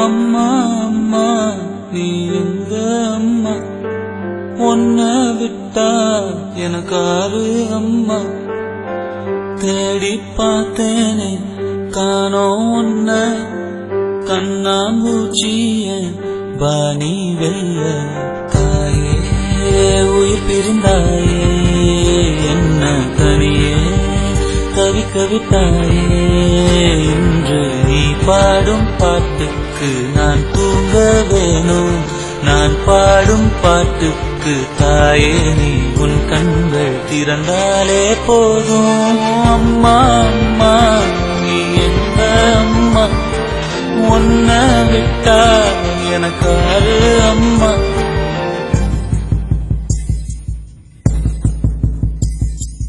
அம்மா அம்மா நீ எங்க அம்மா, உன்னை விட்டா எனக்காரு அம்மா. தேடி பார்த்தேனே காணோம் உன்ன, கண்ணாம்பூச்சிய பாணி வெல்ல. தாயே உயிர் பிரிந்தாயே, என்ன தனியே தவிக்க விட்டாயே. இன்று நீ பாடும் பாட்டுக்கு நான் தூங்க வேணும், நான் பாடும் பாட்டுக்கு தாயே நீ உன் கண்கள் திறந்தாலே போதும். அம்மா அம்மா நீ எங்க அம்மா, உன்னை விட்டா எனக்காரு அம்மா.